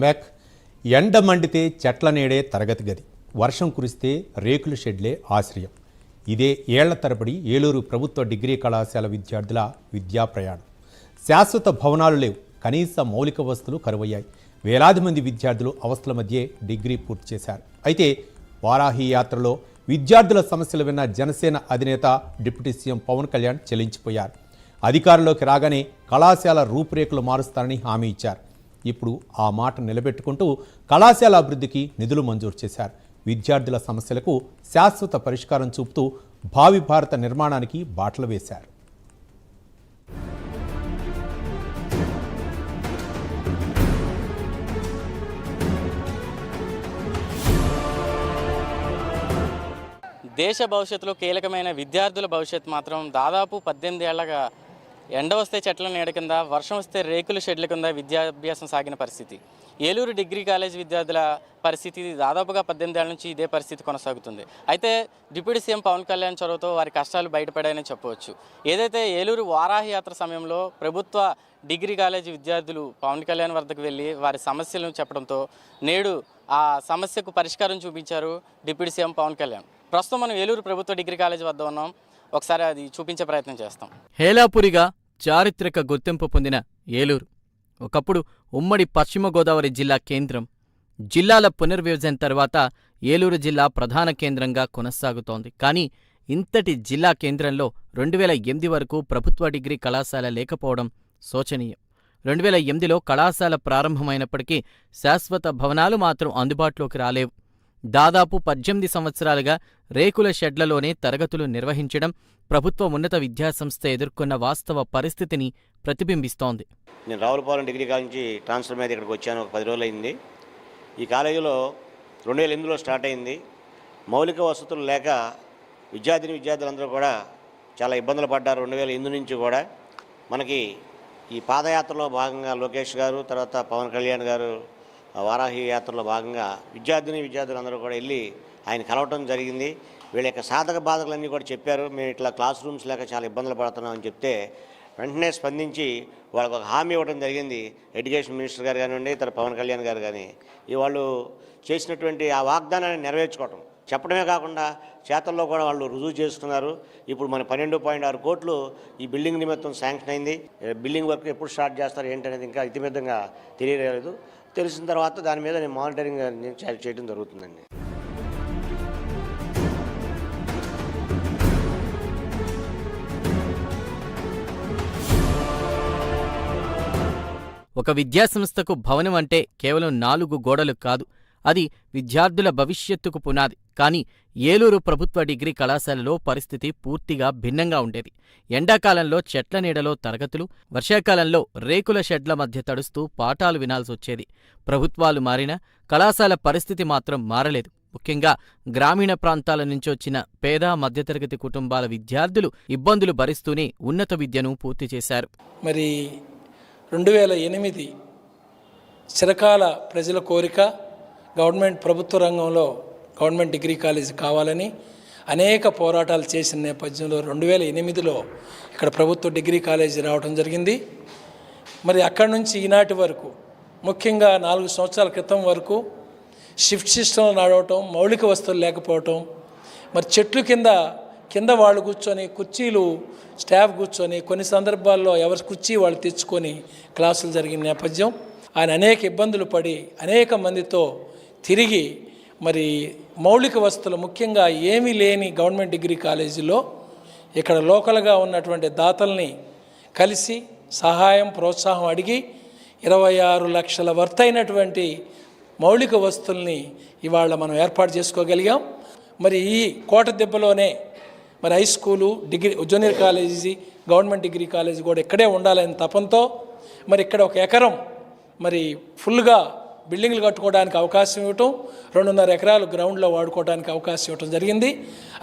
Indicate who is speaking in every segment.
Speaker 1: Back. ఎండ మండితే చెట్ల నీడే తరగతి గది, వర్షం కురిస్తే రేకుల షెడ్లే ఆశ్రయం. ఇదే ఏళ్ల తరబడి ఏలూరు ప్రభుత్వ డిగ్రీ కళాశాల విద్యార్థుల విద్యా ప్రయాణం. శాశ్వత భవనాలు లేవు, కనీస మౌలిక వసతులు కరువయ్యాయి. వేలాది మంది విద్యార్థులు అవస్థల మధ్యే డిగ్రీ పూర్తి చేశారు. అయితే వారాహి యాత్రలో విద్యార్థుల సమస్యలు విన్న జనసేన అధినేత డిప్యూటీ సీఎం పవన్ కళ్యాణ్ చెల్లించిపోయారు. అధికారంలోకి రాగానే కళాశాల రూపురేఖలు మారుస్తారని హామీ ఇచ్చారు. ఇప్పుడు ఆ మాట నిలబెట్టుకుంటూ కళాశాల అభివృద్ధికి నిధులు మంజూరు చేశారు. విద్యార్థుల సమస్యలకు శాశ్వత పరిష్కారం చూపుతూ భావి భారత నిర్మాణానికి బాటలు వేశారు.
Speaker 2: దేశ భవిష్యత్తులో కీలకమైన విద్యార్థుల భవిష్యత్తు మాత్రం దాదాపు 18 ఏళ్లగా ఎండ వస్తే చెట్ల నీడ కింద, వర్షం వస్తే రేకుల షెడ్ల కింద విద్యాభ్యాసం సాగిన పరిస్థితి. ఏలూరు డిగ్రీ కాలేజ్ విద్యార్థుల పరిస్థితి దాదాపుగా 18 ఏళ్ల నుంచి ఇదే పరిస్థితి కొనసాగుతుంది. అయితే డిప్యూటీ సీఎం పవన్ కళ్యాణ్ చొరవతో వారి కష్టాలు బయటపడాయని చెప్పవచ్చు. ఏదైతే ఏలూరు వారాహి యాత్ర సమయంలో ప్రభుత్వ డిగ్రీ కాలేజీ విద్యార్థులు పవన్ కళ్యాణ్ వద్దకు వెళ్ళి వారి సమస్యలను చెప్పడంతో నేడు ఆ సమస్యకు పరిష్కారం చూపించారు డిప్యూటీ సీఎం పవన్ కళ్యాణ్. ప్రస్తుతం మనం ఏలూరు ప్రభుత్వ డిగ్రీ కాలేజీ వద్ద ఉన్నాం. ఒకసారి అది చూపించే ప్రయత్నం చేస్తాం.
Speaker 3: హేలాపురిగా చారిత్రక గుర్తింపు పొందిన ఏలూరు ఒకప్పుడు ఉమ్మడి పశ్చిమ గోదావరి జిల్లా కేంద్రం. జిల్లాల పునర్విభజన తర్వాత ఏలూరు జిల్లా ప్రధాన కేంద్రంగా కొనసాగుతోంది. కానీ ఇంతటి జిల్లా కేంద్రంలో 2008 వరకు ప్రభుత్వ డిగ్రీ కళాశాల లేకపోవడం శోచనీయం. 2008లో కళాశాల ప్రారంభమైనప్పటికీ శాశ్వత భవనాలు మాత్రం అందుబాటులోకి రాలేవు. దాదాపు 18 సంవత్సరాలుగా రేకుల షెడ్లలోనే తరగతులు నిర్వహించడం ప్రభుత్వ ఉన్నత విద్యాసంస్థ ఎదుర్కొన్న వాస్తవ పరిస్థితిని ప్రతిబింబిస్తోంది.
Speaker 4: నేను రావులపాలెం డిగ్రీ కాలేజ్ నుంచి ట్రాన్స్ఫర్ మీద ఇక్కడికి వచ్చాను. ఒక 10 రోజులు అయింది. ఈ కాలేజీలో 2008లో స్టార్ట్ అయింది. మౌలిక వసతులు లేక విద్యార్థులందరూ కూడా చాలా ఇబ్బందులు పడ్డారు. 2008 నుంచి కూడా మనకి ఈ పాదయాత్రలో భాగంగా లోకేష్ గారు, తర్వాత పవన్ కళ్యాణ్ గారు వారాహి యాత్రలో భాగంగా విద్యార్థులందరూ కూడా వెళ్ళి ఆయన కలవటం జరిగింది. వీళ్ళ యొక్క సాధక బాధకులన్నీ కూడా చెప్పారు. మేము ఇట్లా క్లాస్ రూమ్స్ లేక చాలా ఇబ్బందులు పడుతున్నామని చెప్తే వెంటనే స్పందించి వాళ్ళకు ఒక హామీ ఇవ్వడం జరిగింది. ఎడ్యుకేషన్ మినిస్టర్ గారు కానివ్వండి, తర్వాత పవన్ కళ్యాణ్ గారు కానీ వాళ్ళు చేసినటువంటి ఆ వాగ్దానాన్ని నెరవేర్చుకోవటం, చెప్పడమే కాకుండా చేతల్లో కూడా వాళ్ళు రుజువు చేసుకున్నారు. ఇప్పుడు మన 12.6 కోట్లు ఈ బిల్డింగ్ నిమిత్తం శాంక్షన్ అయింది. బిల్డింగ్ వర్క్ ఎప్పుడు స్టార్ట్ చేస్తారు ఏంటనేది ఇంకా ఇతిమిద్దంగా తెలియలేదు. తెలిసిన తర్వాత దాని మీద నేను మానిటరింగ్ చేయడం జరుగుతుందండి.
Speaker 3: ఒక విద్యాసంస్థకు భవనం అంటే కేవలం 4 గోడలు కాదు, అది విద్యార్థుల భవిష్యత్తుకు పునాది. కానీ ఏలూరు ప్రభుత్వ డిగ్రీ కళాశాలలో పరిస్థితి పూర్తిగా భిన్నంగా ఉండేది. ఎండాకాలంలో చెట్ల నీడలో తరగతులు, వర్షాకాలంలో రేకుల షెడ్ల మధ్య తడుస్తూ పాఠాలు వినాల్సొచ్చేది. ప్రభుత్వాలు మారినా కళాశాల పరిస్థితి మాత్రం మారలేదు. ముఖ్యంగా గ్రామీణ ప్రాంతాల నుంచొచ్చిన పేద మధ్యతరగతి కుటుంబాల విద్యార్థులు ఇబ్బందులు భరిస్తూనే ఉన్నత విద్యను పూర్తి చేశారు.
Speaker 5: మరి 2008 చిరకాల ప్రజల కోరిక గవర్నమెంట్ ప్రభుత్వ రంగంలో గవర్నమెంట్ డిగ్రీ కాలేజ్ కావాలని అనేక పోరాటాలు చేసిన నేపథ్యంలో 2008లో ఇక్కడ ప్రభుత్వ డిగ్రీ కాలేజీ రావడం జరిగింది. మరి అక్కడి నుంచి ఈనాటి వరకు, ముఖ్యంగా 4 సంవత్సరాల క్రితం వరకు షిఫ్ట్ సిస్టమ్ నడవటం, మౌలిక వసతులు లేకపోవటం, మరి చెట్లు కింద వాళ్ళు కూర్చొని, కుర్చీలు స్టాఫ్ కూర్చొని, కొన్ని సందర్భాల్లో ఎవరి కుర్చీ వాళ్ళు తెచ్చుకొని క్లాసులు జరిగిన నేపథ్యం. ఆయన అనేక ఇబ్బందులు పడి అనేక మందితో తిరిగి మరి మౌలిక వసతులు ముఖ్యంగా ఏమీ లేని గవర్నమెంట్ డిగ్రీ కాలేజీలో ఇక్కడ లోకల్గా ఉన్నటువంటి దాతల్ని కలిసి సహాయం ప్రోత్సాహం అడిగి 26 లక్షల వర్తైనటువంటి మౌలిక వసతుల్ని ఇవాళ మనం ఏర్పాటు చేసుకోగలిగాం. మరి ఈ కోటదెబ్బలోనే మరి high school, junior college, government degree college కూడా ఇక్కడే ఉండాలని తపంతో మరి ఇక్కడ 1 ఎకరం మరి ఫుల్గా బిల్డింగ్లు కట్టుకోవడానికి అవకాశం ఇవ్వటం, 2.5 ఎకరాలు గ్రౌండ్లో వాడుకోవడానికి అవకాశం ఇవ్వటం జరిగింది.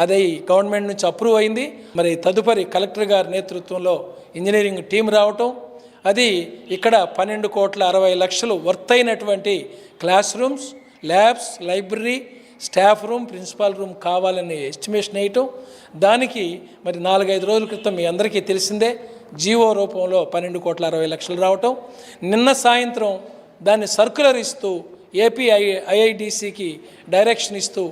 Speaker 5: అది గవర్నమెంట్ నుంచి అప్రూవ్ అయింది. మరి తదుపరి కలెక్టర్ గారి నేతృత్వంలో ఇంజనీరింగ్ టీం రావటం, అది ఇక్కడ 12,60,00,000 వర్తైనటువంటి classrooms, labs, library, staff room, principal room కావాలని ఎస్టిమేషన్ వేయటం. దానికి మరి 4-5 రోజుల క్రితం మీ అందరికీ తెలిసిందే జీవో రూపంలో 12,60,00,000 రావటం. నిన్న సాయంత్రం దాన్ని సర్క్యులర్ ఇస్తూ ఐఐడిసికి డైరెక్షన్ ఇస్తూ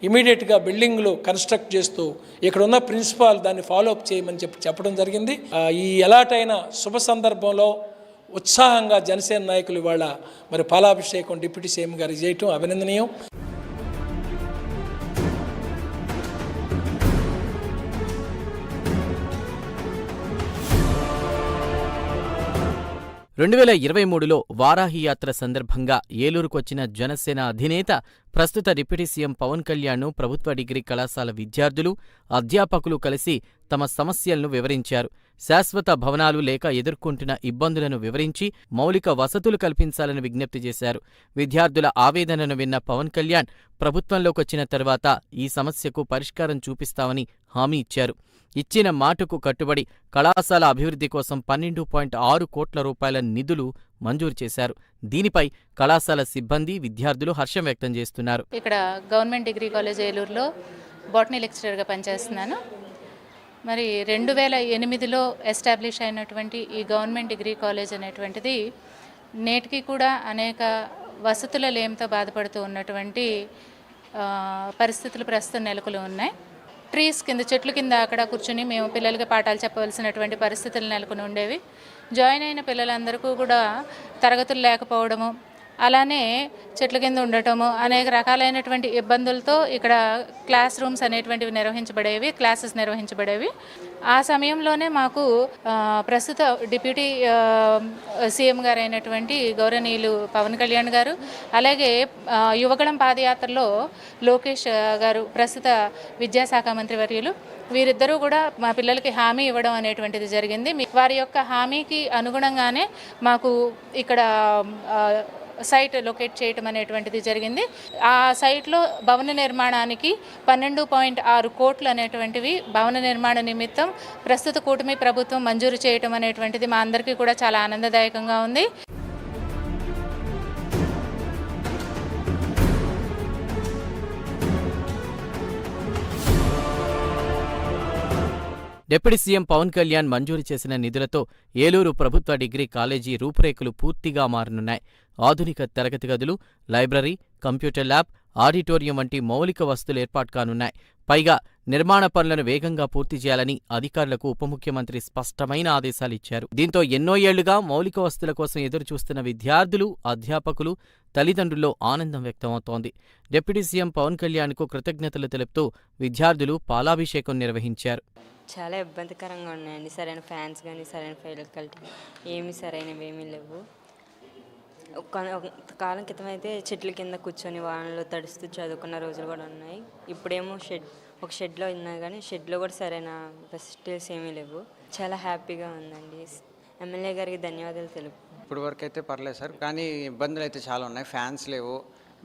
Speaker 5: ఇమీడియట్గా బిల్డింగ్లు కన్స్ట్రక్ట్ చేస్తూ ఇక్కడ ఉన్న ప్రిన్సిపాల్ దాన్ని ఫాలో అప్ చేయమని చెప్పడం జరిగింది. ఈ ఎలాటైన శుభ సందర్భంలో ఉత్సాహంగా జనసేన నాయకులు ఇవాళ మరి పాలాభిషేకం డిప్యూటీ సీఎం గారికి చేయటం అభినందనీయం.
Speaker 3: రెండు 2023లో వారాహి యాత్ర సందర్భంగా ఏలూరుకొచ్చిన జనసేన అధినేత ప్రస్తుత డిప్యూటీ సీఎం పవన్ కళ్యాణ్ను ప్రభుత్వ డిగ్రీ కళాశాల విద్యార్థులు, అధ్యాపకులు కలిసి తమ సమస్యలను వివరించారు. శాశ్వత భవనాలు లేక ఎదుర్కొంటున్న ఇబ్బందులను వివరించి మౌలిక వసతులు కల్పించాలని విజ్ఞప్తి చేశారు. విద్యార్థుల ఆవేదనను విన్న పవన్ కళ్యాణ్ ప్రభుత్వంలోకొచ్చిన తర్వాత ఈ సమస్యకు పరిష్కారం చూపిస్తామని హామీ ఇచ్చారు. ఇచ్చిన మాటకు కట్టుబడి కళాశాల అభివృద్ధి కోసం 12.6 కోట్ల రూపాయల నిధులు మంజూరు చేశారు. దీనిపై కళాశాల సిబ్బంది, విద్యార్థులు హర్షం వ్యక్తం చేస్తున్నారు.
Speaker 6: ఇక్కడ గవర్నమెంట్ డిగ్రీ కాలేజ్ ఏలూరులో బాటనీ లెక్చరర్గా పనిచేస్తున్నాను. మరి 2008లో ఎస్టాబ్లిష్ అయినటువంటి ఈ గవర్నమెంట్ డిగ్రీ కాలేజ్ అనేటువంటిది నేటికి కూడా అనేక వసతుల లేమితో బాధపడుతూ ఉన్నటువంటి పరిస్థితులు ప్రస్తుతం నెలకొని ఉన్నాయి. ట్రీస్ కింద, చెట్ల కింద అక్కడ కూర్చుని మేము పిల్లలకి పాఠాలు చెప్పవలసినటువంటి పరిస్థితులు నెలకొని ఉండేవి. జాయిన్ అయిన పిల్లలందరికీ కూడా తరగతులు లేకపోవడము, అలానే చెట్ల కింద ఉండటము, అనేక రకాలైనటువంటి ఇబ్బందులతో ఇక్కడ క్లాస్ రూమ్స్ అనేటువంటివి క్లాసెస్ నిర్వహించబడేవి. ఆ సమయంలోనే మాకు ప్రస్తుత డిప్యూటీ సీఎం గారు అయినటువంటి గౌరవనీయులు పవన్ కళ్యాణ్ గారు, అలాగే యువగళం పాదయాత్రలో లోకేష్ గారు, ప్రస్తుత విద్యాశాఖ మంత్రి వర్యులు, వీరిద్దరూ కూడా మా పిల్లలకి హామీ ఇవ్వడం అనేటువంటిది జరిగింది. వారి యొక్క హామీకి అనుగుణంగానే మాకు ఇక్కడ సైట్ లొకేట్ చేయటం అనేటువంటిది జరిగింది. ఆ సైట్లో భవన నిర్మాణానికి 12.6 కోట్లు అనేటువంటివి భవన నిర్మాణ నిమిత్తం ప్రస్తుత కూటమి ప్రభుత్వం మంజూరు చేయటం అనేటువంటిది మా అందరికీ కూడా చాలా ఆనందదాయకంగా ఉంది.
Speaker 3: డిప్యూటీ సీఎం పవన్ కళ్యాణ్ మంజూరు చేసిన నిధులతో ఏలూరు ప్రభుత్వ డిగ్రీ కాలేజీ రూపురేఖలు పూర్తిగా మారనున్నాయి. ఆధునిక తరగతి గదులు, లైబ్రరీ, కంప్యూటర్ ల్యాబ్, ఆడిటోరియం వంటి మౌలిక వసతులు ఏర్పాటు కానున్నాయి. పైగా నిర్మాణ పనులను వేగంగా పూర్తి చేయాలని అధికారులకు ఉప ముఖ్యమంత్రి స్పష్టమైన ఆదేశాలిచ్చారు. దీంతో ఎన్నో ఏళ్లుగా మౌలిక వసతుల కోసం ఎదురుచూస్తున్న విద్యార్థులు, అధ్యాపకులు, తల్లిదండ్రుల్లో ఆనందం వ్యక్తమవుతోంది. డిప్యూటీ సీఎం పవన్ కళ్యాణ్కు కృతజ్ఞతలు తెలుపుతూ విద్యార్థులు పాలాభిషేకం నిర్వహించారు.
Speaker 7: చాలా ఇబ్బందికరంగా ఉన్నాయండి. సరైన ఫ్యాన్స్ కానీ, సరైన ఫ్యాకల్టీ సరైనవి లేవు. కాలం క్రితం అయితే చెట్ల కింద కూర్చొని వానలో తడుస్తూ చదువుకున్న రోజులు కూడా ఉన్నాయి. ఇప్పుడేమో ఒక షెడ్లో ఉన్నా కానీ షెడ్లో కూడా సరైన ఫెసిలిటీస్ ఏమీ లేవు. చాలా హ్యాపీగా ఉందండి. ఎమ్మెల్యే గారికి ధన్యవాదాలు తెలుపు.
Speaker 8: ఇప్పుడు వరకు అయితే పర్లేదు సార్, కానీ ఇబ్బందులు అయితే చాలా ఉన్నాయి. ఫ్యాన్స్ లేవు,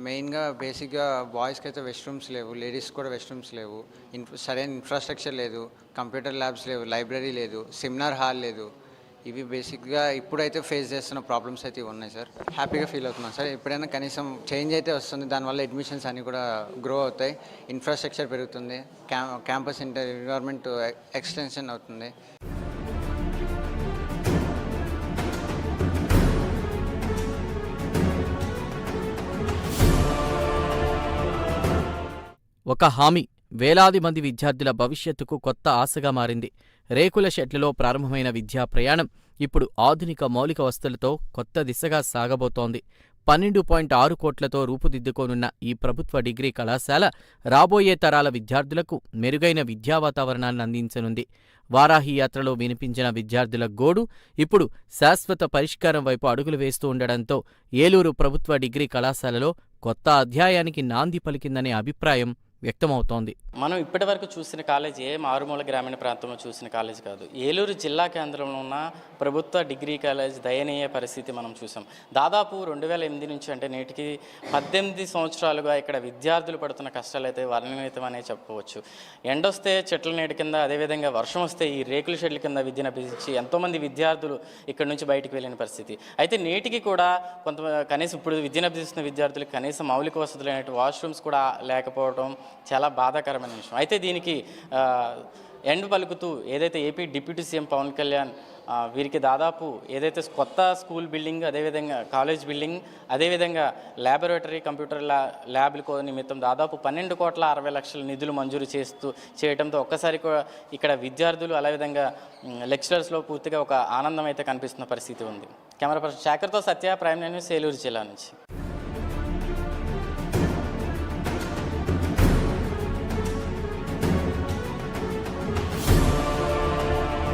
Speaker 8: మెయిన్గా బేసిక్గా బాయ్స్కి అయితే వెస్ట్ రూమ్స్ లేవు, లేడీస్ కూడా వెస్ట్ రూమ్స్ లేవు, సరైన ఇన్ఫ్రాస్ట్రక్చర్ లేదు, కంప్యూటర్ ల్యాబ్స్ లేవు, లైబ్రరీ లేదు, సెమినార్ హాల్ లేదు. ఇవి బేసిక్గా ఇప్పుడైతే ఫేస్ చేస్తున్న ప్రాబ్లమ్స్ అయితే ఉన్నాయి సార్. హ్యాపీగా ఫీల్ అవుతున్నాం సార్. ఎప్పుడైనా కనీసం చేంజ్ అయితే వస్తుంది, దానివల్ల అడ్మిషన్స్ అన్నీ కూడా గ్రో అవుతాయి, ఇన్ఫ్రాస్ట్రక్చర్ పెరుగుతుంది, క్యాంపస్ ఎన్విరాన్మెంట్ ఎక్స్టెన్షన్ అవుతుంది.
Speaker 3: ఒక హామీ వేలాది మంది విద్యార్థుల భవిష్యత్తుకు కొత్త ఆశగా మారింది. రేకుల షెడ్లలో ప్రారంభమైన విద్యా ప్రయాణం ఇప్పుడు ఆధునిక మౌలిక వసతులతో కొత్త దిశగా సాగబోతోంది. 12.6 కోట్లతో రూపుదిద్దుకోనున్న ఈ ప్రభుత్వ డిగ్రీ కళాశాల రాబోయే తరాల విద్యార్థులకు మెరుగైన విద్యా వాతావరణాన్ని అందించనుంది. వారాహి యాత్రలో వినిపించిన విద్యార్థుల గోడు ఇప్పుడు శాశ్వత పరిష్కారం వైపు అడుగులు వేస్తూ ఉండడంతో ఏలూరు ప్రభుత్వ డిగ్రీ కళాశాలలో కొత్త అధ్యాయానికి నాంది పలికిందనే అభిప్రాయం వ్యక్తమవుతోంది.
Speaker 2: మనం ఇప్పటివరకు చూసిన కాలేజ్ ఏ మారుమూల గ్రామీణ ప్రాంతంలో చూసిన కాలేజ్ కాదు. ఏలూరు జిల్లా కేంద్రంలో ఉన్న ప్రభుత్వ డిగ్రీ కాలేజ్ దయనీయ పరిస్థితి మనం చూసాం. దాదాపు 2008 నుంచి అంటే నేటికి 18 సంవత్సరాలుగా ఇక్కడ విద్యార్థులు పడుతున్న కష్టాలు అయితే వర్ణనీయమనే చెప్పవచ్చు. ఎండొస్తే చెట్ల నీడ కింద, అదేవిధంగా వర్షం వస్తే ఈ రేకుల షెడ్ల కింద విద్యను అభ్యసించి ఎంతోమంది విద్యార్థులు ఇక్కడ నుంచి బయటికి వెళ్ళిన పరిస్థితి. అయితే నేటికి కూడా కనీసం ఇప్పుడు విద్యను అభ్యసిస్తున్న విద్యార్థులకు కనీసం మౌలిక వసతులు అనేటువంటి వాష్రూమ్స్ కూడా లేకపోవడం చాలా బాధాకరమైన విషయం. అయితే దీనికి ఎండ్ పలుకుతూ ఏదైతే AP deputy CM Pawan Kalyan వీరికి దాదాపు ఏదైతే కొత్త స్కూల్ బిల్డింగ్, అదేవిధంగా కాలేజ్ బిల్డింగ్, అదేవిధంగా ల్యాబొరేటరీ కంప్యూటర్ ల్యాబ్ల నిమిత్తం దాదాపు 12,60,00,000 నిధులు మంజూరు చేయడంతో ఒక్కసారి ఇక్కడ విద్యార్థులు అదేవిధంగా లెక్చరర్స్లో పూర్తిగా ఒక ఆనందం అయితే కనిపిస్తున్న పరిస్థితి ఉంది. కెమెరా పర్సన్ శేఖర్తో సత్య, ప్రైమ్ న్యూస్, ఏలూరు జిల్లా నుంచి.